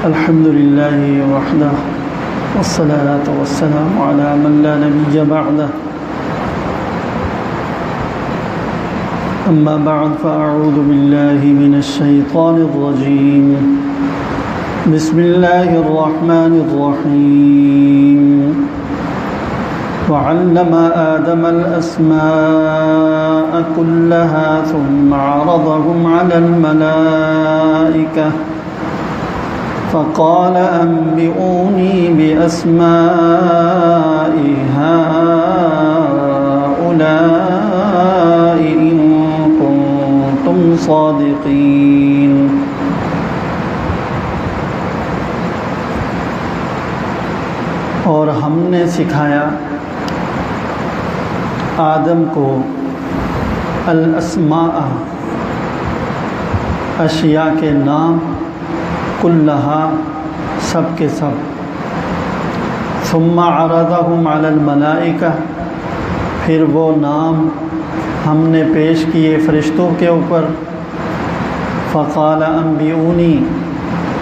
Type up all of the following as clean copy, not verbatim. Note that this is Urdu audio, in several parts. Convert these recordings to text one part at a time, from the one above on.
الحمد لله وحده والصلاة والسلام على من لا نبي بعده أما بعد فأعوذ بالله من الشيطان الرجيم بسم الله الرحمن الرحيم وعلم آدم الأسماء كلها ثم عرضهم على الملائكة فقال أنبئوني بأسماء هؤلاء إن كنتم صادقين۔ اور ہم نے سکھایا آدم کو الاسماء اشیاء کے نام، کلہا سب کے سب، ثم عرضهم علی الملائکہ پھر وہ نام ہم نے پیش کیے فرشتوں کے اوپر، فقال انبئونی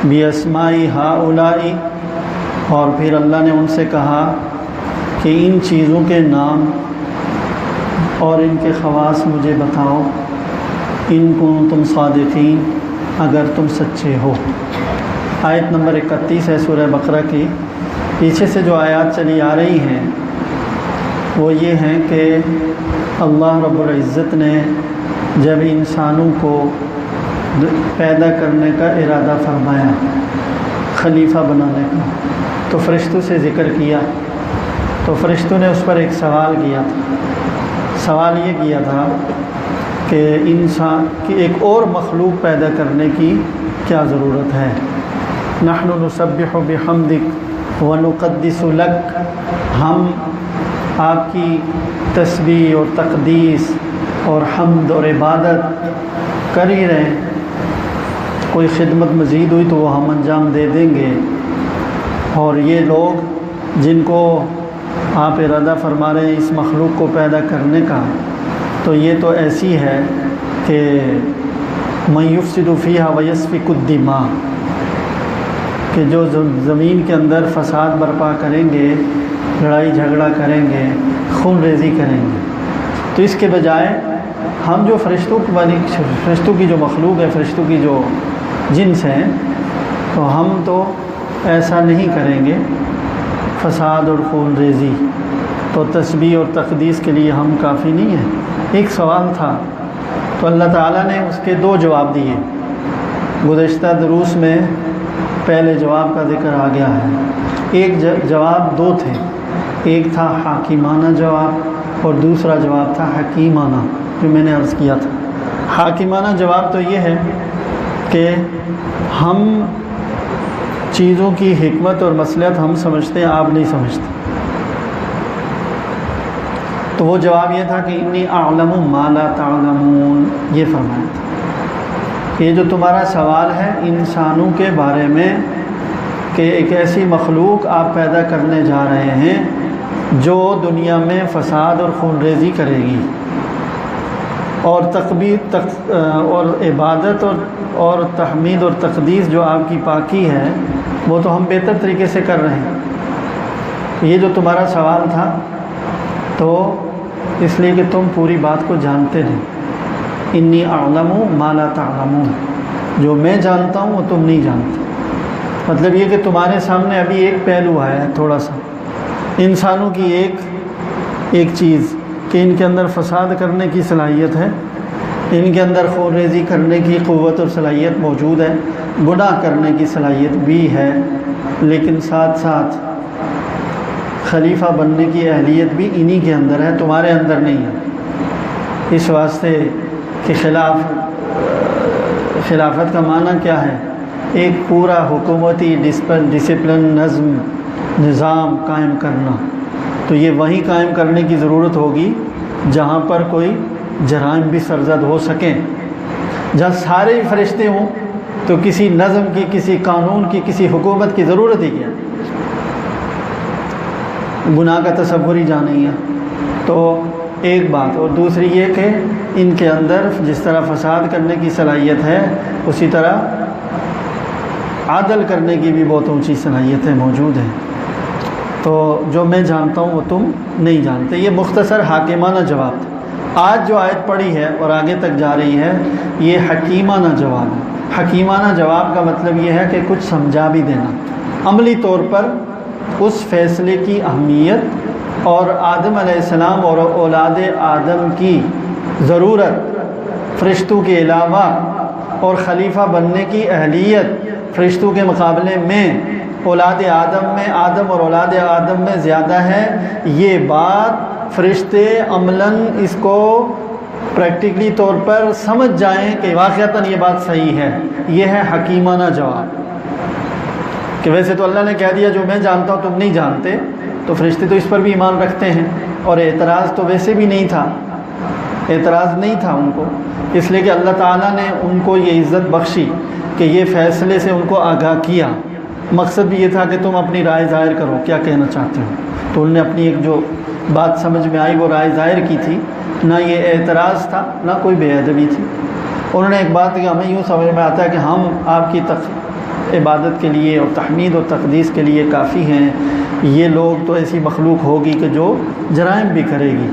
باسماء ہؤلاء، اور پھر اللہ نے ان سے کہا کہ ان چیزوں کے نام اور ان کے خواص مجھے بتاؤ، ان کنتم صادقین اگر تم سچے ہو۔ آیت نمبر 31 ہے سورہ بقرہ کی۔ پیچھے سے جو آیات چلی آ رہی ہیں وہ یہ ہیں کہ اللہ رب العزت نے جب انسانوں کو پیدا کرنے کا ارادہ فرمایا، خلیفہ بنانے کا، تو فرشتوں سے ذکر کیا، تو فرشتوں نے اس پر ایک سوال کیا تھا۔ سوال یہ کیا تھا کہ انسان کی ایک اور مخلوق پیدا کرنے کی کیا ضرورت ہے؟ نحن نسبح بحمدک ونقدس لک، ہم آپ کی تسبیح اور تقدیس اور حمد اور عبادت کر ہی رہے ہیں، کوئی خدمت مزید ہوئی تو وہ ہم انجام دے دیں گے۔ اور یہ لوگ جن کو آپ ارادہ فرما رہے ہیں اس مخلوق کو پیدا کرنے کا، تو یہ تو ایسی ہے کہ من یفسد فیہا ویسفک الدماء، کہ جو زمین کے اندر فساد برپا کریں گے، لڑائی جھگڑا کریں گے، خون ریزی کریں گے۔ تو اس کے بجائے ہم جو فرشتوں کی جو مخلوق ہے، فرشتوں کی جو جنس ہیں، تو ہم تو ایسا نہیں کریں گے، فساد اور خون ریزی، تو تسبیح اور تقدیس کے لیے ہم کافی نہیں ہیں۔ ایک سوال تھا تو اللہ تعالیٰ نے اس کے دو جواب دیے۔ گزشتہ دروس میں پہلے جواب کا ذکر آ گیا ہے۔ ایک جواب دو تھے، ایک تھا حاکمانہ جواب اور دوسرا جواب تھا حکیمانہ، جو میں نے عرض کیا تھا۔ حاکمانہ جواب تو یہ ہے کہ ہم چیزوں کی حکمت اور مصلحت ہم سمجھتے ہیں، آپ نہیں سمجھتے۔ تو وہ جواب یہ تھا کہ انی اعلم ما لا تعلمون، یہ فرمایا تھا کہ یہ جو تمہارا سوال ہے انسانوں کے بارے میں کہ ایک ایسی مخلوق آپ پیدا کرنے جا رہے ہیں جو دنیا میں فساد اور خون ریزی کرے گی، اور اور عبادت اور تحمید اور تقدیس جو آپ کی پاکی ہے وہ تو ہم بہتر طریقے سے کر رہے ہیں۔ یہ جو تمہارا سوال تھا تو اس لیے کہ تم پوری بات کو جانتے نہیں۔ انی اعلم ما لا تعلمون، جو میں جانتا ہوں وہ تم نہیں جانتے۔ مطلب یہ کہ تمہارے سامنے ابھی ایک پہلو آیا ہے تھوڑا سا، انسانوں کی ایک چیز کہ ان کے اندر فساد کرنے کی صلاحیت ہے، ان کے اندر خون ریزی کرنے کی قوت اور صلاحیت موجود ہے، گناہ کرنے کی صلاحیت بھی ہے، لیکن ساتھ ساتھ خلیفہ بننے کی اہلیت بھی انہی کے اندر ہے، تمہارے اندر نہیں ہے۔ اس واسطے کہ خلافت کا معنی کیا ہے؟ ایک پورا حکومتی ڈسپلن، نظام قائم کرنا۔ تو یہ وہیں قائم کرنے کی ضرورت ہوگی جہاں پر کوئی جرائم بھی سرزد ہو سکیں۔ جہاں سارے فرشتے ہوں تو کسی نظم کی، کسی قانون کی، کسی حکومت کی ضرورت ہی کیا؟ گناہ کا تصور ہی جہاں نہیں ہے۔ تو ایک بات، اور دوسری یہ کہ ان کے اندر جس طرح فساد کرنے کی صلاحیت ہے اسی طرح عدل کرنے کی بھی بہت اونچی صلاحیتیں موجود ہیں، تو جو میں جانتا ہوں وہ تم نہیں جانتے۔ یہ مختصر حاکمانہ جواب تھا۔ آج جو آیت پڑھی ہے اور آگے تک جا رہی ہے، یہ حکیمانہ جواب ہے۔ حکیمانہ جواب کا مطلب یہ ہے کہ کچھ سمجھا بھی دینا، عملی طور پر اس فیصلے کی اہمیت اور آدم علیہ السلام اور اولاد آدم کی ضرورت، فرشتوں کے علاوہ، اور خلیفہ بننے کی اہلیت فرشتوں کے مقابلے میں اولاد آدم میں، آدم اور اولاد آدم میں زیادہ ہے۔ یہ بات فرشتے عملاً اس کو پریکٹیکلی طور پر سمجھ جائیں کہ واقعتاً یہ بات صحیح ہے۔ یہ ہے حکیمانہ جواب، کہ ویسے تو اللہ نے کہہ دیا جو میں جانتا ہوں تم نہیں جانتے، تو فرشتے تو اس پر بھی ایمان رکھتے ہیں، اور اعتراض تو ویسے بھی نہیں تھا، اعتراض نہیں تھا ان کو، اس لیے کہ اللہ تعالیٰ نے ان کو یہ عزت بخشی کہ یہ فیصلے سے ان کو آگاہ کیا۔ مقصد بھی یہ تھا کہ تم اپنی رائے ظاہر کرو، کیا کہنا چاہتے ہو، تو انہوں نے اپنی ایک جو بات سمجھ میں آئی وہ رائے ظاہر کی تھی، نہ یہ اعتراض تھا نہ کوئی بے ادبی تھی۔ انہوں نے ایک بات کہ ہمیں یوں سمجھ میں آتا ہے کہ ہم آپ کی عبادت کے لیے اور تحمید و تقدیس کے لیے کافی ہیں، یہ لوگ تو ایسی مخلوق ہوگی کہ جو جرائم بھی کرے گی،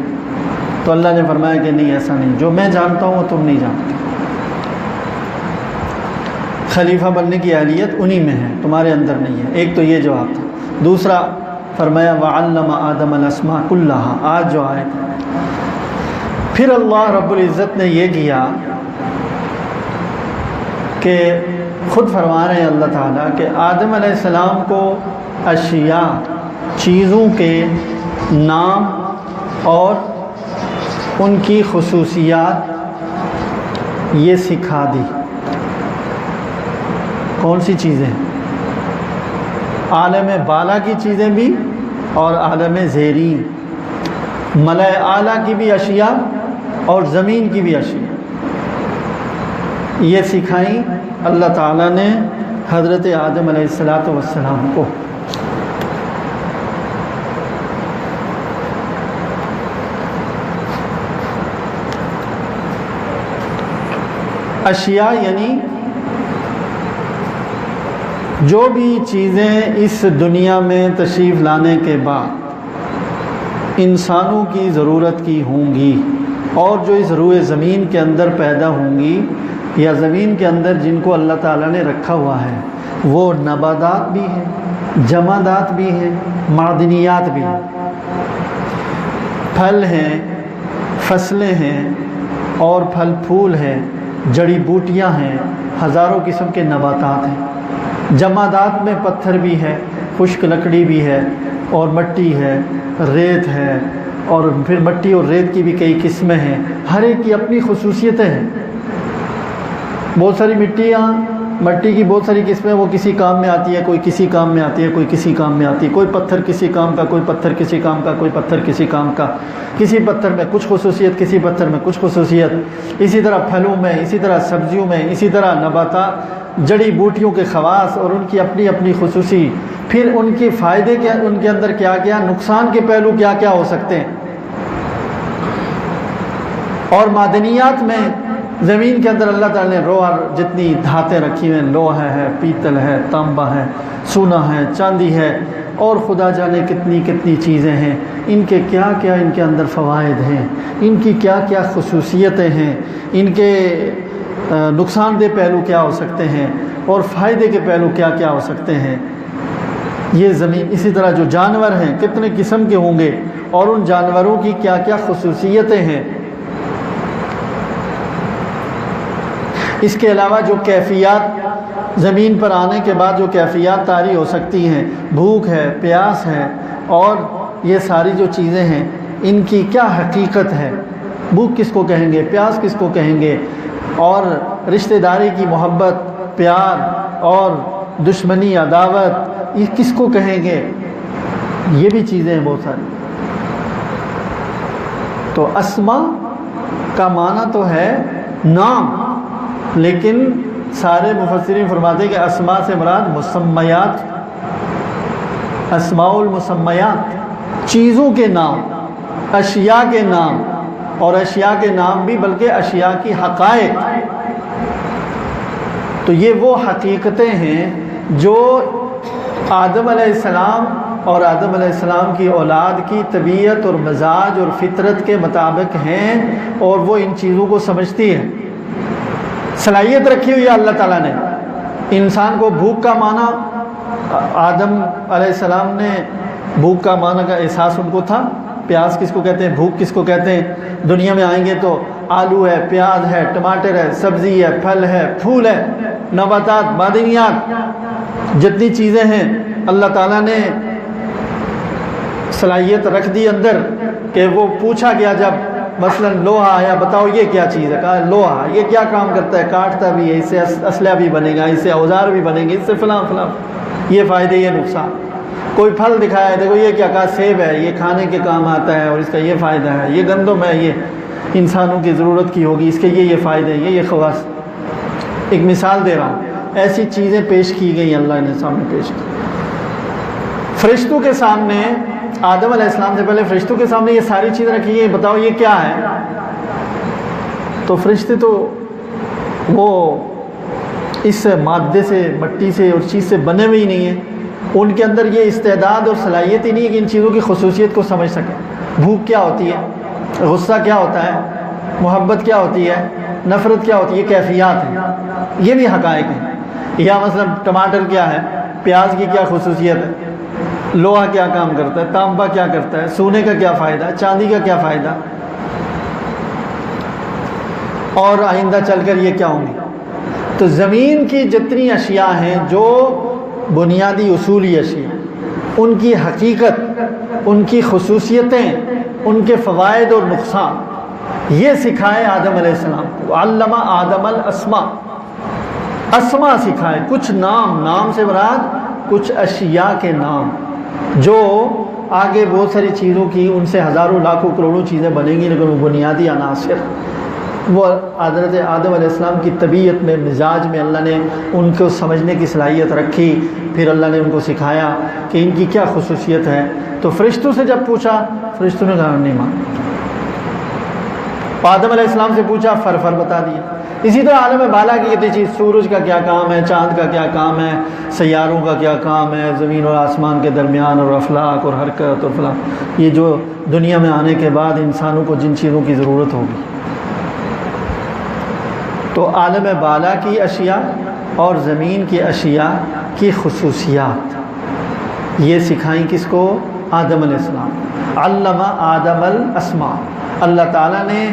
تو اللہ نے فرمایا کہ نہیں، ایسا نہیں، جو میں جانتا ہوں وہ تم نہیں جانتے۔ خلیفہ بننے کی اہلیت انہی میں ہے، تمہارے اندر نہیں ہے۔ ایک تو یہ جواب تھا۔ دوسرا فرمایا وَعَلَّمَ آدَمَ الْأَسْمَاءَ كُلَّهَا، آج جو آیت ہے، پھر اللہ رب العزت نے یہ کیا کہ خود فرما رہے ہیں اللہ تعالیٰ کہ آدم علیہ السلام کو اشیاء، چیزوں کے نام اور ان کی خصوصیات یہ سکھا دی۔ کون سی چیزیں؟ عالم بالا کی چیزیں بھی اور عالم زیرین، ملائے اعلیٰ کی بھی اشیاء اور زمین کی بھی اشیاء، یہ سکھائیں اللہ تعالیٰ نے حضرت آدم علیہ السلام کو۔ اشیاء یعنی جو بھی چیزیں اس دنیا میں تشریف لانے کے بعد انسانوں کی ضرورت کی ہوں گی، اور جو اس روئے زمین کے اندر پیدا ہوں گی یا زمین کے اندر جن کو اللہ تعالیٰ نے رکھا ہوا ہے، وہ نباتات بھی ہیں، جمادات بھی ہیں، معدنیات بھی ہیں، پھل ہیں، فصلیں ہیں اور پھل پھول ہیں، جڑی بوٹیاں ہیں، ہزاروں قسم کے نباتات ہیں۔ جمادات میں پتھر بھی ہے، خشک لکڑی بھی ہے، اور مٹی ہے، ریت ہے، اور پھر مٹی اور ریت کی بھی کئی قسمیں ہیں، ہر ایک کی اپنی خصوصیتیں ہیں۔ بہت ساری مٹی کی بہت ساری قسمیں، وہ کسی کام میں آتی ہے، کوئی کسی کام میں آتی ہے، کوئی کسی کام میں آتی ہے، کوئی پتھر کسی کام کا، کوئی پتھر کسی کام کا، کوئی پتھر کسی کام کا، کسی پتھر میں کچھ خصوصیت، کسی پتھر میں کچھ خصوصیت۔ اسی طرح پھلوں میں، اسی طرح سبزیوں میں، اسی طرح نباتات، جڑی بوٹیوں کے خواص اور ان کی اپنی اپنی خصوصی، پھر ان کے فائدے کیا، ان کے اندر کیا کیا، نقصان کے پہلو کیا کیا ہو سکتے ہیں۔ اور معدنیات میں زمین کے اندر اللہ تعالیٰ نے روح جتنی دھاتیں رکھی ہیں، لوہا ہے، پیتل ہے، تانبا ہے، سونا ہے، چاندی ہے، اور خدا جانے کتنی کتنی چیزیں ہیں، ان کے کیا کیا ان کے اندر فوائد ہیں، ان کی کیا کیا خصوصیتیں ہیں، ان کے نقصان دہ پہلو کیا ہو سکتے ہیں اور فائدے کے پہلو کیا کیا ہو سکتے ہیں۔ یہ زمین، اسی طرح جو جانور ہیں کتنے قسم کے ہوں گے اور ان جانوروں کی کیا کیا خصوصیتیں ہیں۔ اس کے علاوہ جو کیفیات زمین پر آنے کے بعد جو کیفیات طاری ہو سکتی ہیں، بھوک ہے، پیاس ہے، اور یہ ساری جو چیزیں ہیں ان کی کیا حقیقت ہے، بھوک کس کو کہیں گے، پیاس کس کو کہیں گے، اور رشتہ داری کی محبت، پیار اور دشمنی، عداوت، یہ کس کو کہیں گے، یہ بھی چیزیں ہیں بہت ساری۔ تو اسما کا معنی تو ہے نام، لیکن سارے مفسرین فرماتے ہیں کہ اسماء سے مراد مسمیات، اسماء المسمیات، چیزوں کے نام، اشیاء کے نام، اور اشیاء کے نام بھی بلکہ اشیاء کی حقائق۔ تو یہ وہ حقیقتیں ہیں جو آدم علیہ السلام اور آدم علیہ السلام کی اولاد کی طبیعت اور مزاج اور فطرت کے مطابق ہیں، اور وہ ان چیزوں کو سمجھتی ہے۔ صلاحیت رکھی ہوئی ہے اللہ تعالیٰ نے۔ انسان کو بھوک کا معنی، آدم علیہ السلام نے بھوک کا معنی کا احساس ان کو تھا۔ پیاز کس کو کہتے ہیں، بھوک کس کو کہتے ہیں؟ دنیا میں آئیں گے تو آلو ہے، پیاز ہے، ٹماٹر ہے، سبزی ہے، پھل ہے، پھول ہے، نباتات، معدنیات، جتنی چیزیں ہیں اللہ تعالیٰ نے صلاحیت رکھ دی اندر کہ وہ پوچھا گیا جب مثلا لوہا آیا، بتاؤ یہ کیا چیز ہے؟ کہا لوہا، یہ کیا کام کرتا ہے؟ کاٹتا بھی ہے، اس سے اسلحہ بھی بنے گا، اس سے اوزار بھی بنے گے، اس سے فلاں فلاں، یہ فائدے یہ نقصان۔ کوئی پھل دکھایا، دیکھو یہ کیا؟ کہا سیب ہے، یہ کھانے کے کام آتا ہے اور اس کا یہ فائدہ ہے۔ یہ گندم ہے، یہ انسانوں کی ضرورت کی ہوگی، اس کے یہ فائدے ہیں، یہ خواص۔ ایک مثال دے رہا ہوں، ایسی چیزیں پیش کی گئی، اللہ نے سامنے پیش کی۔ فرشتوں کے سامنے، آدم علیہ السلام سے پہلے فرشتوں کے سامنے یہ ساری چیزیں رکھی ہیں، بتاؤ یہ کیا ہے؟ تو فرشتے تو وہ اس مادے سے، مٹی سے اور چیز سے بنے ہوئے ہی نہیں ہیں، ان کے اندر یہ استعداد اور صلاحیت ہی نہیں ہے کہ ان چیزوں کی خصوصیت کو سمجھ سکیں۔ بھوک کیا ہوتی ہے، غصہ کیا ہوتا ہے، محبت کیا ہوتی ہے، نفرت کیا ہوتی ہے، یہ کیفیات ہیں، یہ بھی حقائق ہیں۔ یا مثلا ٹماٹر کیا ہے، پیاز کی کیا خصوصیت ہے، لوہا کیا کام کرتا ہے، تانبا کیا کرتا ہے، سونے کا کیا فائدہ ہے، چاندی کا کیا فائدہ، اور آئندہ چل کر یہ کیا ہوں گی۔ تو زمین کی جتنی اشیاء ہیں جو بنیادی اصولی اشیاء، ان کی حقیقت، ان کی خصوصیتیں، ان کے فوائد اور نقصان، یہ سکھائے آدم علیہ السلام کو۔ علم آدم الاسماء، اسماء سکھائے، کچھ نام سے مراد کچھ اشیاء کے نام، جو آگے بہت ساری چیزوں کی، ان سے ہزاروں لاکھوں کروڑوں چیزیں بنیں گی، لیکن وہ بنیادی عناصر، وہ حضرت آدم علیہ السلام کی طبیعت میں، مزاج میں اللہ نے ان کو سمجھنے کی صلاحیت رکھی۔ پھر اللہ نے ان کو سکھایا کہ ان کی کیا خصوصیت ہے۔ تو فرشتوں سے جب پوچھا، فرشتوں نے کہا نہیں مانا۔ آدم علیہ السلام سے پوچھا، فر بتا دیا۔ اسی طرح عالم بالا کی کتنی چیز، سورج کا کیا کام ہے، چاند کا کیا کام ہے، سیاروں کا کیا کام ہے، زمین اور آسمان کے درمیان اور افلاک اور حرکت اور فلاں، یہ جو دنیا میں آنے کے بعد انسانوں کو جن چیزوں کی ضرورت ہوگی۔ تو عالم بالا کی اشیاء اور زمین کی اشیاء کی خصوصیات یہ سکھائیں کس کو؟ آدم علیہ السلام۔ علم آدم الاسماء، اللہ تعالیٰ نے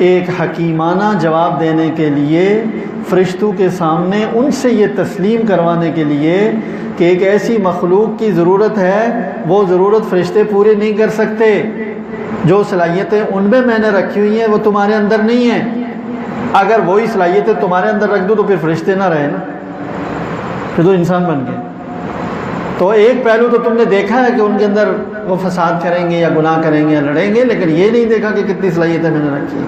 ایک حکیمانہ جواب دینے کے لیے فرشتوں کے سامنے ان سے یہ تسلیم کروانے کے لیے کہ ایک ایسی مخلوق کی ضرورت ہے، وہ ضرورت فرشتے پورے نہیں کر سکتے، جو صلاحیتیں ان میں نے رکھی ہوئی ہیں وہ تمہارے اندر نہیں ہیں۔ اگر وہی صلاحیتیں تمہارے اندر رکھ دوں تو پھر فرشتے نہ رہے نا، پھر تو انسان بن گئے۔ تو ایک پہلو تو تم نے دیکھا ہے کہ ان کے اندر وہ فساد کریں گے یا گناہ کریں گے یا لڑیں گے، لیکن یہ نہیں دیکھا کہ کتنی صلاحیتیں میں نے رکھی ہیں۔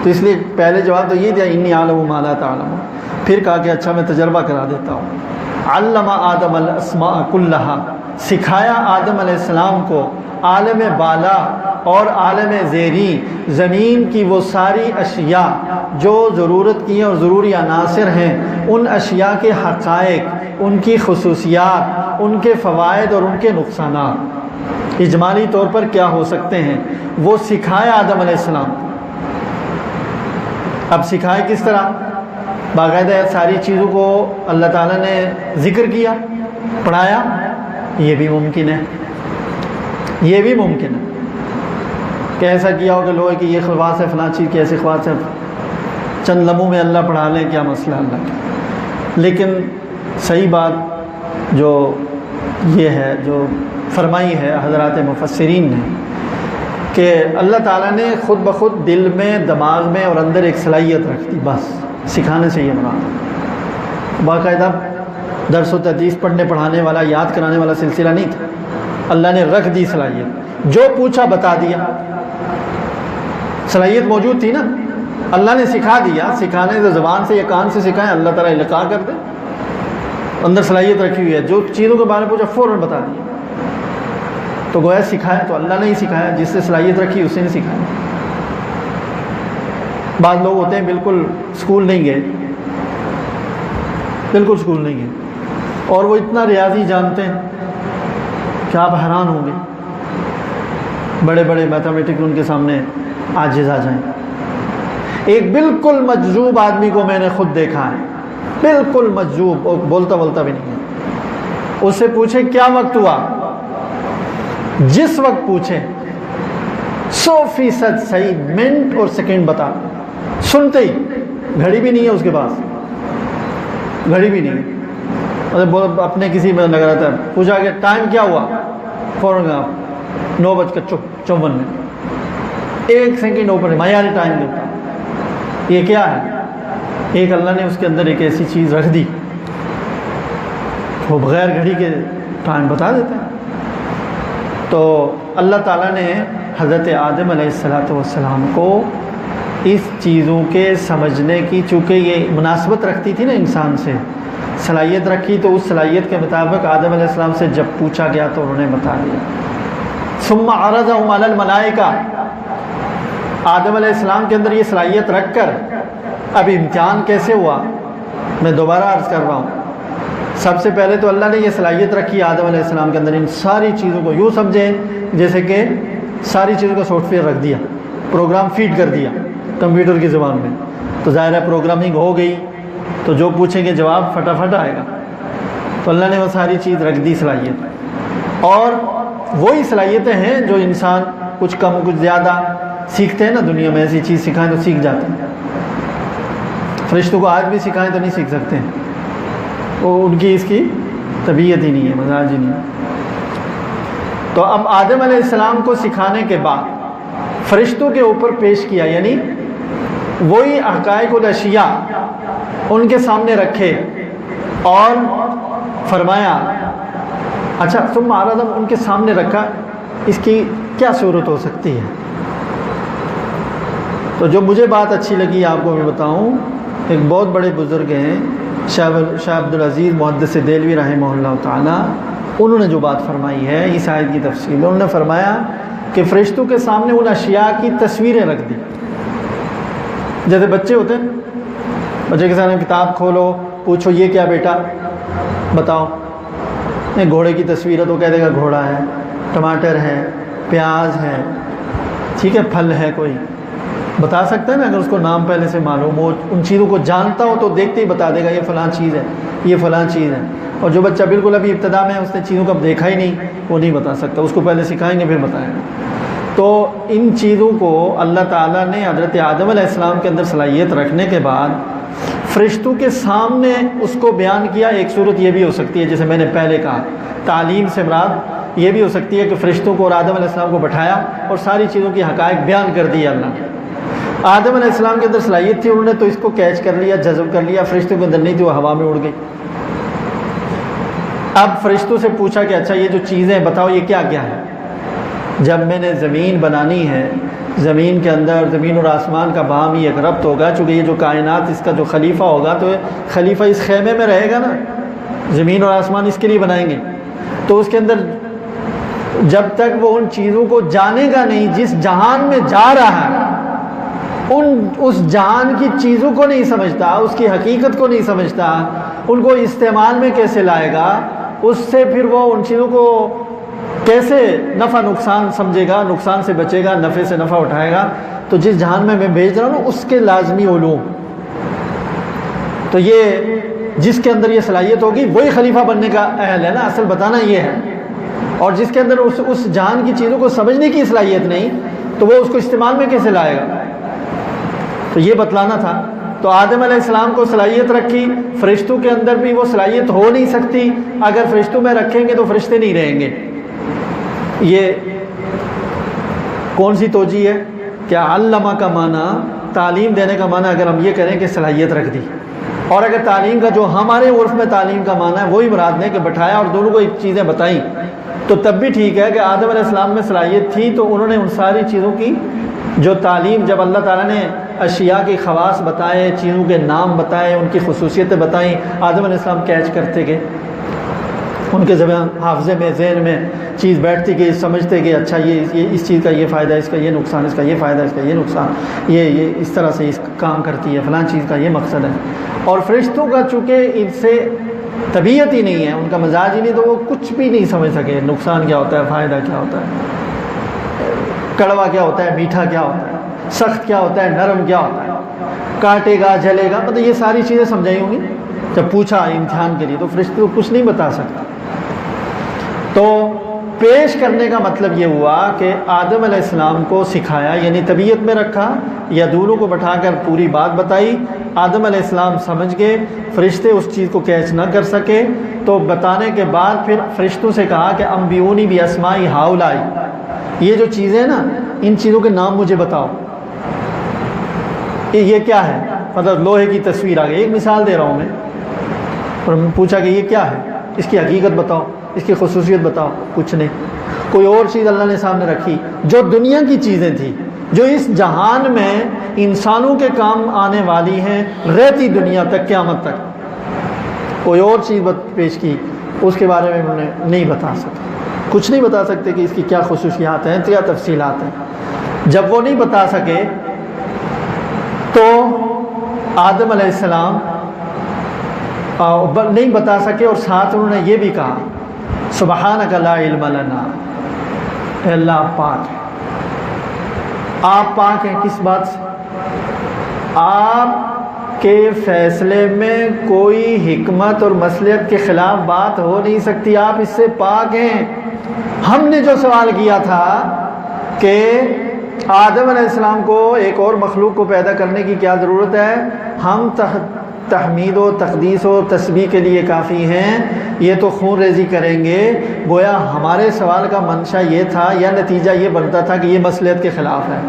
تو اس لیے پہلے جواب تو یہ دیا، انی اعلم ما لا تعلمون۔ پھر کہا کہ اچھا میں تجربہ کرا دیتا ہوں۔ علم آدم الاسماء کلھا، سکھایا آدم علیہ السلام کو عالم بالا اور عالم زیری، زمین کی وہ ساری اشیاء جو ضرورت کی ہیں اور ضروری عناصر ہیں، ان اشیاء کے حقائق، ان کی خصوصیات، ان کے فوائد اور ان کے نقصانات اجمالی طور پر کیا ہو سکتے ہیں، وہ سکھائے آدم علیہ السلام۔ اب سکھائے کس طرح؟ باقاعدہ ساری چیزوں کو اللہ تعالیٰ نے ذکر کیا، پڑھایا، یہ بھی ممکن ہے، یہ بھی ممکن ہے کہ ایسا کیا ہو کہ لوگوں کی یہ خواص ہے، فلاں چیز کی ایسی خواص ہے، چند لمحوں میں اللہ پڑھا لیں، کیا مسئلہ اللہ کا۔ لیکن صحیح بات جو یہ ہے، جو فرمائی ہے حضرات مفسرین نے، کہ اللہ تعالیٰ نے خود بخود دل میں، دماغ میں اور اندر ایک صلاحیت رکھ دی، بس سکھانے سے یہ مراد۔ باقاعدہ درس و تدریس پڑھنے پڑھانے والا، یاد کرانے والا سلسلہ نہیں تھا، اللہ نے رکھ دی صلاحیت، جو پوچھا بتا دیا۔ صلاحیت موجود تھی نا، اللہ نے سکھا دیا، سکھانے سے زبان سے یا کان سے سکھائیں، اللہ تعالیٰ القاء کر دے، اندر صلاحیت رکھی ہوئی ہے، جو چیزوں کے بارے میں پوچھا فوراً بتا دیا۔ تو گویا سکھایا تو اللہ نے ہی سکھایا، جس سے صلاحیت رکھی اسی نے سکھایا۔ بعض لوگ ہوتے ہیں بالکل اسکول نہیں گئے، بالکل اسکول نہیں گئے، اور وہ اتنا ریاضی جانتے ہیں کہ آپ حیران ہوں گے، بڑے بڑے میتھمیٹک ان کے سامنے عاجز آ جائیں۔ ایک بالکل مجذوب آدمی کو میں نے خود دیکھا ہے، بالکل مجذوب، اور بولتا بھی نہیں ہے۔ اس سے پوچھے کیا وقت ہوا، جس وقت پوچھے 100% صحیح منٹ اور سیکنڈ بتا، سنتے ہی، گھڑی بھی نہیں ہے اس کے پاس، گھڑی بھی نہیں ہے، اپنے کسی میں لگا رہتا ہے، پوچھا کہ ٹائم کیا ہوا، فوراً آپ 9:54 1 سیکنڈ اوپر معیاری ٹائم دیتا۔ یہ کیا ہے؟ ایک اللہ نے اس کے اندر ایک ایسی چیز رکھ دی، وہ بغیر گھڑی کے ٹائم بتا دیتا ہے۔ تو اللہ تعالیٰ نے حضرت آدم علیہ السلام کو اس چیزوں کے سمجھنے کی، چونکہ یہ مناسبت رکھتی تھی نا انسان سے، صلاحیت رکھی، تو اس صلاحیت کے مطابق آدم علیہ السلام سے جب پوچھا گیا تو انہوں نے بتا دیا۔ ثم عرضهم علی الملائکہ، آدم علیہ السلام کے اندر یہ صلاحیت رکھ کر اب امتحان کیسے ہوا، میں دوبارہ عرض کر رہا ہوں۔ سب سے پہلے تو اللہ نے یہ صلاحیت رکھی آدم علیہ السلام کے اندر، ان ساری چیزوں کو یوں سمجھیں جیسے کہ ساری چیزوں کا سافٹ ویئر رکھ دیا، پروگرام فیڈ کر دیا کمپیوٹر کی زبان میں، تو ظاہر ہے پروگرامنگ ہو گئی تو جو پوچھیں گے جواب فٹافٹ آئے گا۔ تو اللہ نے وہ ساری چیز رکھ دی صلاحیت، اور وہی صلاحیتیں ہیں جو انسان کچھ کم کچھ زیادہ سیکھتے ہیں نا دنیا میں، ایسی چیز سکھائیں تو سیکھ جاتے ہیں۔ فرشتوں کو آج بھی سکھائیں تو نہیں سیکھ سکتے ہیں، وہ ان کی اس کی طبیعت ہی نہیں ہے، مزاج ہی نہیں ہے۔ تو اب آدم علیہ السلام کو سکھانے کے بعد فرشتوں کے اوپر پیش کیا، یعنی وہی حقائق الاشیاء ان کے سامنے رکھے اور فرمایا، اچھا ثم عرضهم، ان کے سامنے رکھا، اس کی کیا صورت ہو سکتی ہے؟ تو جو مجھے بات اچھی لگی آپ کو میں بتاؤں، ایک بہت بڑے بزرگ ہیں شاہ عبدالعزیز محدث دہلوی رحمہ اللہ تعالی، انہوں نے جو بات فرمائی ہے اس آیت کی تفسیر میں، انہوں نے فرمایا کہ فرشتوں کے سامنے ان اشیاء کی تصویریں رکھ دی، جیسے بچے ہوتے ہیں، بچے کے سامنے کتاب کھولو، پوچھو یہ کیا بیٹا بتاؤ، گھوڑے کی تصویر ہے تو کہہ دے گا گھوڑا ہے، ٹماٹر ہے، پیاز ہے، ٹھیک ہے، پھل ہے، کوئی بتا سکتا ہے نا، اگر اس کو نام پہلے سے معلوم ہو، ان چیزوں کو جانتا ہو تو دیکھتے ہی بتا دے گا یہ فلاں چیز ہے، یہ فلاں چیز ہے۔ اور جو بچہ بالکل ابھی ابتدا میں اس نے چیزوں کو اب دیکھا ہی نہیں، وہ نہیں بتا سکتا، اس کو پہلے سکھائیں گے پھر بتائیں گے۔ تو ان چیزوں کو اللہ تعالیٰ نے حضرت آدم علیہ السلام کے اندر صلاحیت رکھنے کے بعد فرشتوں کے سامنے اس کو بیان کیا۔ ایک صورت یہ بھی ہو سکتی ہے جیسے میں نے پہلے کہا، تعلیم سے مراد یہ بھی ہو سکتی ہے کہ فرشتوں کو اور آدم علیہ السلام کو بٹھایا اور ساری چیزوں کی حقائق بیان کر دی اللہ نے۔ آدم علیہ السلام کے اندر صلاحیت تھی، انہوں نے تو اس کو کیچ کر لیا، جذب کر لیا، فرشتوں کے اندر نہیں تھی، وہ ہوا میں اڑ گئی۔ اب فرشتوں سے پوچھا کہ اچھا یہ جو چیزیں بتاؤ یہ کیا کیا ہے؟ جب میں نے زمین بنانی ہے، زمین کے اندر زمین اور آسمان کا باہمی ایک ربط ہوگا، چونکہ یہ جو کائنات اس کا جو خلیفہ ہوگا تو خلیفہ اس خیمے میں رہے گا نا، زمین اور آسمان اس کے لیے بنائیں گے، تو اس کے اندر جب تک وہ ان چیزوں کو جانے گا نہیں، جس جہان میں جا رہا ہے اس جہان کی چیزوں کو نہیں سمجھتا، اس کی حقیقت کو نہیں سمجھتا، ان کو استعمال میں کیسے لائے گا، اس سے پھر وہ ان چیزوں کو کیسے نفع نقصان سمجھے گا، نقصان سے بچے گا، نفع سے نفع اٹھائے گا۔ تو جس جہان میں میں بھیج رہا ہوں اس کے لازمی علوم، تو یہ جس کے اندر یہ صلاحیت ہوگی وہی خلیفہ بننے کا اہل ہے نا، اصل بتانا یہ ہے۔ اور جس کے اندر اس جہان کی چیزوں کو سمجھنے کی صلاحیت نہیں تو وہ اس کو استعمال میں کیسے لائے گا، تو یہ بتلانا تھا۔ تو آدم علیہ السلام کو صلاحیت رکھی، فرشتوں کے اندر بھی وہ صلاحیت ہو نہیں سکتی، اگر فرشتوں میں رکھیں گے تو فرشتے نہیں رہیں گے۔ یہ کون سی توجیہ ہے؟ کیا علمہ کا معنی تعلیم دینے کا معنی اگر ہم یہ کریں کہ صلاحیت رکھ دی، اور اگر تعلیم کا جو ہمارے عرف میں تعلیم کا معنی ہے وہی مراد دیں کہ بٹھایا اور دونوں کو چیزیں بتائیں، تو تب بھی ٹھیک ہے کہ آدم علیہ السلام میں صلاحیت تھی تو انہوں نے ان ساری چیزوں کی جو تعلیم، جب اللہ تعالیٰ نے اشیاء کے خواص بتائے، چیزوں کے نام بتائے، ان کی خصوصیتیں بتائیں، آدم علیہ السلام کیچ کرتے گئے، ان کے زبان حافظے میں ذہن میں چیز بیٹھتی گئی، سمجھتے گئے اچھا یہ اس چیز کا یہ فائدہ، اس کا یہ نقصان، اس کا یہ فائدہ، اس کا یہ نقصان، یہ اس طرح سے اس کام کرتی ہے، فلاں چیز کا یہ مقصد ہے۔ اور فرشتوں کا چونکہ ان سے طبیعت ہی نہیں ہے، ان کا مزاج ہی نہیں، تو وہ کچھ بھی نہیں سمجھ سکے نقصان کیا ہوتا ہے، فائدہ کیا ہوتا ہے، کڑوا کیا ہوتا ہے، میٹھا کیا ہوتا ہے، سخت کیا ہوتا ہے، نرم کیا ہوتا ہے، کاٹے گا جلے گا، مطلب یہ ساری چیزیں سمجھائی ہوں گی جب پوچھا امتحان کے لیے، تو فرشتے کو کچھ نہیں بتا سکتا۔ تو پیش کرنے کا مطلب یہ ہوا کہ آدم علیہ السلام کو سکھایا، یعنی طبیعت میں رکھا یا دوروں کو بٹھا کر پوری بات بتائی، آدم علیہ السلام سمجھ گئے، فرشتے اس چیز کو کیچ نہ کر سکے، تو بتانے کے بعد پھر فرشتوں سے کہا کہ انبئونی باسماء ہؤلاء، یہ جو چیزیں نا ان چیزوں کے نام مجھے بتاؤ، یہ کیا ہے، مطلب لوہے کی تصویر آ گئی، ایک مثال دے رہا ہوں میں، اور پوچھا کہ یہ کیا ہے، اس کی حقیقت بتاؤ، اس کی خصوصیت بتاؤ، کچھ نہیں، کوئی اور چیز اللہ نے سامنے رکھی جو دنیا کی چیزیں تھیں، جو اس جہان میں انسانوں کے کام آنے والی ہیں رہتی دنیا تک، قیامت تک، کوئی اور چیز پیش کی، اس کے بارے میں انہوں نے نہیں بتا سکتے، کچھ نہیں بتا سکتے کہ اس کی کیا خصوصیات ہیں، کیا تفصیلات ہیں۔ جب وہ نہیں بتا سکے تو آدم علیہ السلام نہیں بتا سکے، اور ساتھ انہوں نے یہ بھی کہا سبحانک لا علم لنا، اے اللہ آپ پاک ہیں، آپ پاک ہیں کس بات سے؟ آپ کے فیصلے میں کوئی حکمت اور مصلحت کے خلاف بات ہو نہیں سکتی، آپ اس سے پاک ہیں۔ ہم نے جو سوال کیا تھا کہ آدم علیہ السلام کو ایک اور مخلوق کو پیدا کرنے کی کیا ضرورت ہے، ہم تحمید و تقدیس و تسبیح کے لیے کافی ہیں، یہ تو خون ریزی کریں گے، گویا ہمارے سوال کا منشا یہ تھا یا نتیجہ یہ بنتا تھا کہ یہ مصلحت کے خلاف ہے۔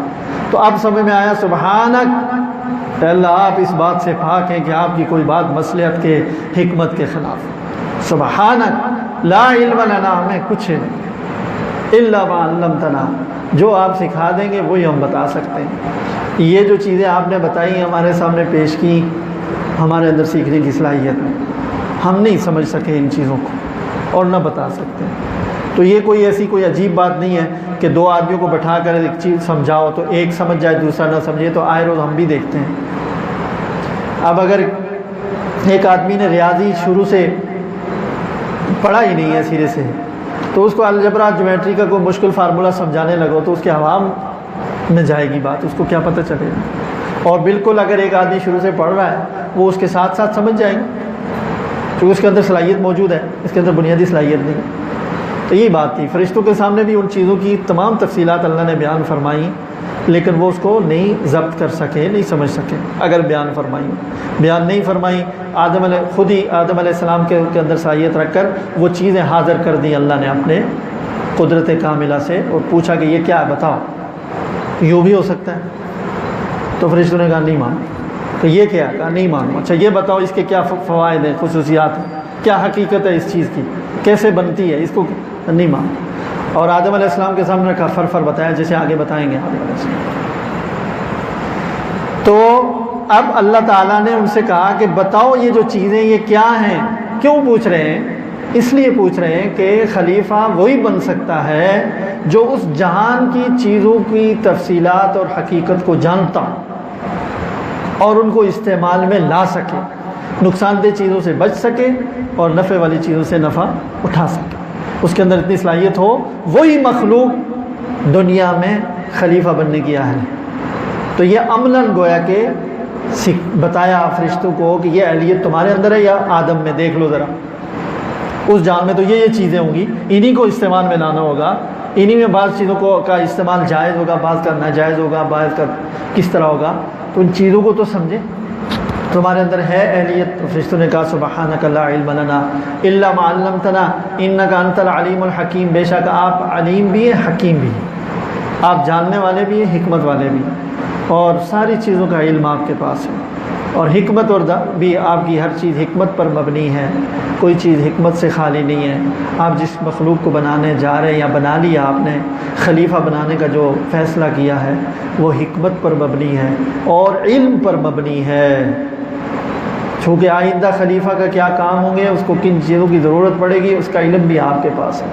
تو اب سمجھ میں آیا سبحانک، اللہ آپ اس بات سے پاک ہیں کہ آپ کی کوئی بات مصلحت کے حکمت کے خلاف ہے، سبحانک لا علم لنا، ہمیں کچھ نہیں، الا ما علمتنا، جو آپ سکھا دیں گے وہی ہم بتا سکتے ہیں۔ یہ جو چیزیں آپ نے بتائی ہمارے سامنے پیش کی، ہمارے اندر سیکھنے کی صلاحیت ہے، ہم نہیں سمجھ سکے ان چیزوں کو اور نہ بتا سکتے۔ تو یہ کوئی ایسی کوئی عجیب بات نہیں ہے کہ دو آدمیوں کو بٹھا کر ایک چیز سمجھاؤ تو ایک سمجھ جائے دوسرا نہ سمجھے، تو آئے روز ہم بھی دیکھتے ہیں۔ اب اگر ایک آدمی نے ریاضی شروع سے پڑھا ہی نہیں ہے سرے سے، تو اس کو الجبرا جیومیٹری کا کوئی مشکل فارمولہ سمجھانے لگو تو اس کے عوام میں جائے گی بات، اس کو کیا پتہ چلے گا۔ اور بالکل اگر ایک آدمی شروع سے پڑھ رہا ہے وہ اس کے ساتھ ساتھ سمجھ جائے گا، کیونکہ اس کے اندر صلاحیت موجود ہے، اس کے اندر بنیادی صلاحیت نہیں۔ تو یہی بات تھی، فرشتوں کے سامنے بھی ان چیزوں کی تمام تفصیلات اللہ نے بیان فرمائی، لیکن وہ اس کو نہیں ضبط کر سکے، نہیں سمجھ سکے۔ اگر بیان نہیں فرمائی، خود ہی آدم علیہ السلام کے اندر صلاحیت رکھ کر وہ چیزیں حاضر کر دی اللہ نے اپنے قدرت کاملہ سے، اور پوچھا کہ یہ کیا ہے بتاؤ، یوں بھی ہو سکتا ہے؟ تو فرشتوں نے کہا نہیں مانو۔ تو یہ کیا ہے؟ کہا نہیں مانو۔ اچھا یہ بتاؤ اس کے کیا فوائد ہیں، خصوصیات ہیں، کیا حقیقت ہے اس چیز کی، کیسے بنتی ہے، اس کو نہیں مانو۔ اور آدم علیہ السلام کے سامنے رکھا، فر بتایا، جیسے آگے بتائیں گے آدم علیہ السلام۔ تو اب اللہ تعالیٰ نے ان سے کہا کہ بتاؤ یہ جو چیزیں یہ کیا ہیں۔ کیوں پوچھ رہے ہیں؟ اس لیے پوچھ رہے ہیں کہ خلیفہ وہی بن سکتا ہے جو اس جہان کی چیزوں کی تفصیلات اور حقیقت کو جانتا اور ان کو استعمال میں لا سکے، نقصان دہ چیزوں سے بچ سکے اور نفع والی چیزوں سے نفع اٹھا سکے، اس کے اندر اتنی صلاحیت ہو، وہی مخلوق دنیا میں خلیفہ بننے کی اہل ہے۔ تو یہ عملاً گویا کہ بتایا فرشتوں کو کہ یہ اہلیت تمہارے اندر ہے یا آدم میں، دیکھ لو ذرا، اس جان میں تو یہ چیزیں ہوں گی، انہی کو استعمال میں لانا ہوگا، انہی میں بعض چیزوں کا استعمال جائز ہوگا، بعض کا ناجائز ہوگا، بعض کا کس طرح ہوگا، تو ان چیزوں کو تو سمجھے، تمہارے اندر ہے اہلیت۔ فرشتوں نے کہا سبحانک لا علم لنا الا ما علمتنا انک انت العلیم الحکیم، بے شک آپ علیم بھی ہیں، حکیم بھی ہیں، آپ جاننے والے بھی ہیں، حکمت والے بھی ہیں، اور ساری چیزوں کا علم آپ کے پاس ہے، اور حکمت اور بھی آپ کی ہر چیز حکمت پر مبنی ہے، کوئی چیز حکمت سے خالی نہیں ہے۔ آپ جس مخلوق کو بنانے جا رہے ہیں یا بنا لیا آپ نے، خلیفہ بنانے کا جو فیصلہ کیا ہے وہ حکمت پر مبنی ہے اور علم پر مبنی ہے، چونکہ آئندہ خلیفہ کا کیا کام ہوں گے، اس کو کن چیزوں کی ضرورت پڑے گی، اس کا علم بھی آپ کے پاس ہے۔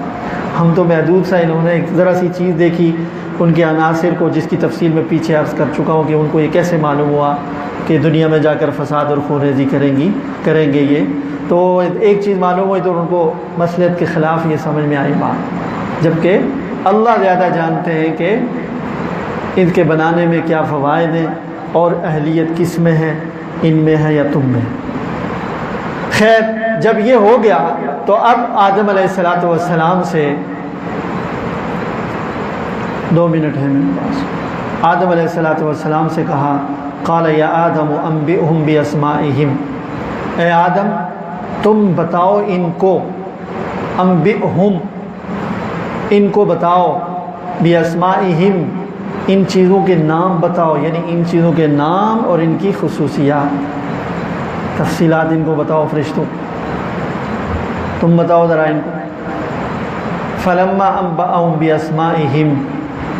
ہم تو محدود سا انہوں نے ایک ذرا سی چیز دیکھی، ان کے عناصر کو، جس کی تفصیل میں پیچھے عرض کر چکا ہوں کہ ان کو یہ کیسے معلوم ہوا کہ دنیا میں جا کر فساد اور خون ریزی کریں گے یہ، تو ایک چیز معلوم ہوئی تو ان کو مصلحت کے خلاف یہ سمجھ میں آئی بات، جبکہ اللہ زیادہ جانتے ہیں کہ ان کے بنانے میں کیا فوائد ہیں اور اہلیت کس میں ہے، ان میں ہے یا تم میں ہے۔ خیر، جب یہ ہو گیا تو اب آدم علیہ السلام سے 2 منٹ ہے میرے پاس، آدم علیہ السلام سے کہا قال یا آدم انبئہم باسمائہم، اے آدم تم بتاؤ ان کو، انبئہم ان کو بتاؤ، باسمائہم ان چیزوں کے نام بتاؤ، یعنی ان چیزوں کے نام اور ان کی خصوصیات، تفصیلات ان کو بتاؤ فرشتوں، تم بتاؤ ذرا ان کو۔ فلما انبأہم باسمائہم،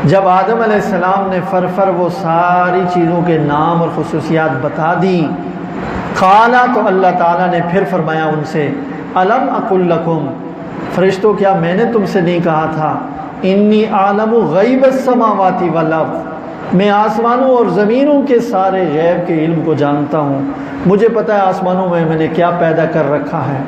جب آدم علیہ السلام نے فر وہ ساری چیزوں کے نام اور خصوصیات بتا دی، قالا تو اللہ تعالیٰ نے پھر فرمایا ان سے، الم اقل لکم، فرشتوں کیا میں نے تم سے نہیں کہا تھا، انی عالم غیب السماوات والارض، میں آسمانوں اور زمینوں کے سارے غیب کے علم کو جانتا ہوں، مجھے پتہ ہے آسمانوں میں نے کیا پیدا کر رکھا ہے،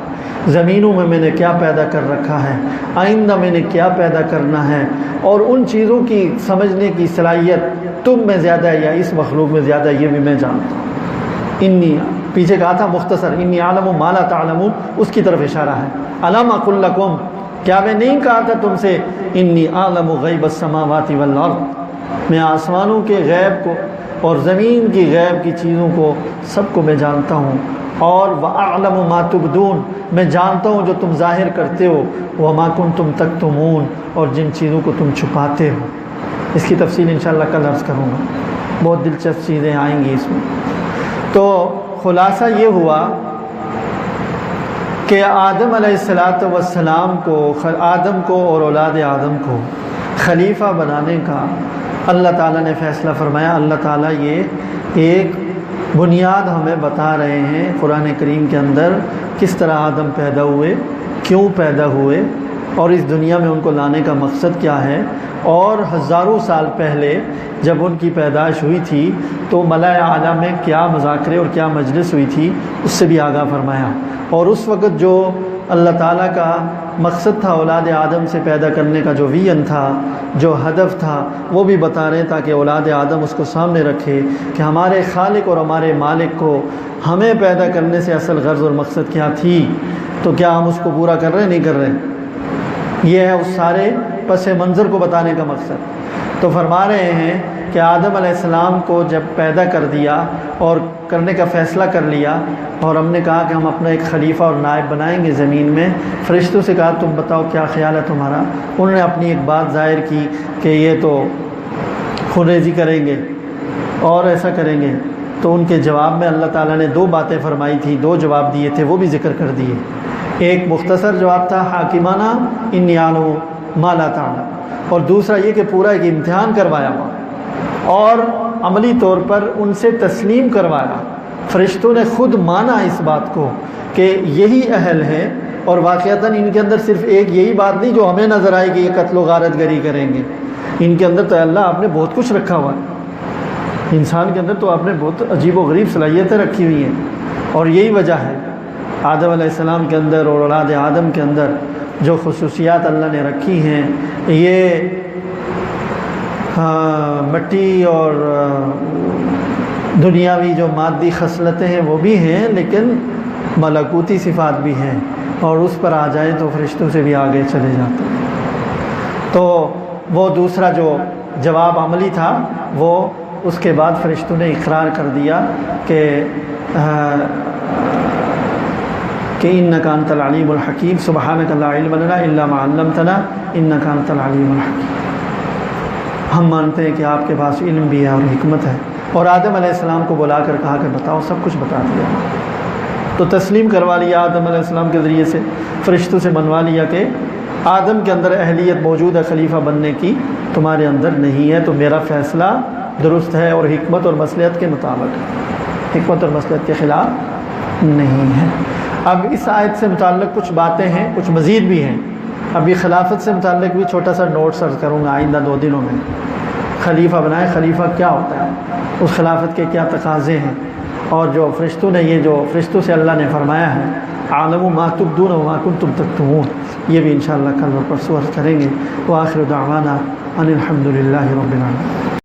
زمینوں میں نے کیا پیدا کر رکھا ہے، آئندہ میں نے کیا پیدا کرنا ہے، اور ان چیزوں کی سمجھنے کی صلاحیت تم میں زیادہ ہے یا اس مخلوق میں زیادہ، یہ بھی میں جانتا ہوں۔ انی، پیچھے کہا تھا مختصر، انی عالم ما لا تعلمون، اس کی طرف اشارہ ہے۔ الم اقل لکم، کیا میں نہیں کہا تھا تم سے، انی عالم غیب السماوات والارض، میں آسمانوں کے غیب کو اور زمین کی غیب کی چیزوں کو سب کو میں جانتا ہوں، اور وَأَعْلَمُ مَا تُبْدُونَ، میں جانتا ہوں جو تم ظاہر کرتے ہو، وَمَا كُنْتُمْ تَكْتُمُونَ، اور جن چیزوں کو تم چھپاتے ہو۔ اس کی تفصیل انشاءاللہ کل عرض کروں گا، بہت دلچسپ چیزیں آئیں گی اس میں۔ تو خلاصہ یہ ہوا کہ آدم علیہ السلام کو، آدم کو اور اولاد آدم کو خلیفہ بنانے کا اللہ تعالیٰ نے فیصلہ فرمایا۔ اللہ تعالیٰ یہ ایک بنیاد ہمیں بتا رہے ہیں قرآن کریم کے اندر، کس طرح آدم پیدا ہوئے، کیوں پیدا ہوئے، اور اس دنیا میں ان کو لانے کا مقصد کیا ہے، اور ہزاروں سال پہلے جب ان کی پیدائش ہوئی تھی تو ملائے اعلیٰ میں کیا مذاکرے اور کیا مجلس ہوئی تھی، اس سے بھی آگاہ فرمایا۔ اور اس وقت جو اللہ تعالیٰ کا مقصد تھا اولاد آدم سے پیدا کرنے کا، جو ویژن تھا، جو ہدف تھا، وہ بھی بتا رہے ہیں تاکہ اولاد آدم اس کو سامنے رکھے کہ ہمارے خالق اور ہمارے مالک کو ہمیں پیدا کرنے سے اصل غرض اور مقصد کیا تھی، تو کیا ہم اس کو پورا کر رہے ہیں، نہیں کر رہے ہیں۔ یہ ہے اس سارے پس منظر کو بتانے کا مقصد۔ تو فرما رہے ہیں کہ آدم علیہ السلام کو جب پیدا کر دیا اور کرنے کا فیصلہ کر لیا، اور ہم نے کہا کہ ہم اپنا ایک خلیفہ اور نائب بنائیں گے زمین میں، فرشتوں سے کہا تم بتاؤ کیا خیال ہے تمہارا۔ انہوں نے اپنی ایک بات ظاہر کی کہ یہ تو خونریزی کریں گے اور ایسا کریں گے، تو ان کے جواب میں اللہ تعالیٰ نے 2 باتیں فرمائی تھی، 2 جواب دیے تھے، وہ بھی ذکر کر دیے۔ ایک مختصر جواب تھا حاکمانہ، انی عالم ما لا تعلم، اور دوسرا یہ کہ پورا ایک امتحان کروایا ہوا اور عملی طور پر ان سے تسلیم کروایا۔ فرشتوں نے خود مانا اس بات کو کہ یہی اہل ہے، اور واقعتاً ان کے اندر صرف ایک یہی بات نہیں جو ہمیں نظر آئے کہ یہ قتل و غارت گری کریں گے، ان کے اندر تو اللہ آپ نے بہت کچھ رکھا ہوا ہے، انسان کے اندر تو آپ نے بہت عجیب و غریب صلاحیتیں رکھی ہوئی ہیں، اور یہی وجہ ہے آدم علیہ السلام کے اندر اور اولاد آدم کے اندر جو خصوصیات اللہ نے رکھی ہیں، یہ مٹی اور دنیاوی جو مادی خصلتیں ہیں وہ بھی ہیں، لیکن ملکوتی صفات بھی ہیں، اور اس پر آ جائیں تو فرشتوں سے بھی آگے چلے جاتے ہیں۔ تو وہ دوسرا جو جواب عملی تھا، وہ اس کے بعد فرشتوں نے اقرار کر دیا کہ انک انت العلیم الحکیم، سبحانک لا علم لنا الا ما علمتنا انک انت العلیم الحکیم۔ ہم مانتے ہیں کہ آپ کے پاس علم بھی ہے اور حکمت ہے، اور آدم علیہ السلام کو بلا کر کہا کہ بتاؤ، سب کچھ بتا دیا، تو تسلیم کروا لیا آدم علیہ السلام کے ذریعے سے، فرشتوں سے منوا لیا کہ آدم کے اندر اہلیت موجود ہے خلیفہ بننے کی، تمہارے اندر نہیں ہے، تو میرا فیصلہ درست ہے اور حکمت اور مصلحت کے مطابق ہے، حکمت اور مصلحت کے خلاف نہیں ہے۔ اب اس آیت سے متعلق کچھ باتیں ہیں، کچھ مزید بھی ہیں۔ ابھی خلافت سے متعلق بھی چھوٹا سا نوٹ سرچ کروں گا آئندہ 2 دنوں میں۔ خلیفہ بنائے، خلیفہ کیا ہوتا ہے، اس خلافت کے کیا تقاضے ہیں، اور جو فرشتوں نے، یہ جو فرشتوں سے اللہ نے فرمایا ہے عالم ما تبدون وما کنتم تکتمون، یہ بھی انشاءاللہ کل اور پرسوں عرض کریں گے۔ وآخر دعوانا ان الحمد للہ رب العالمین۔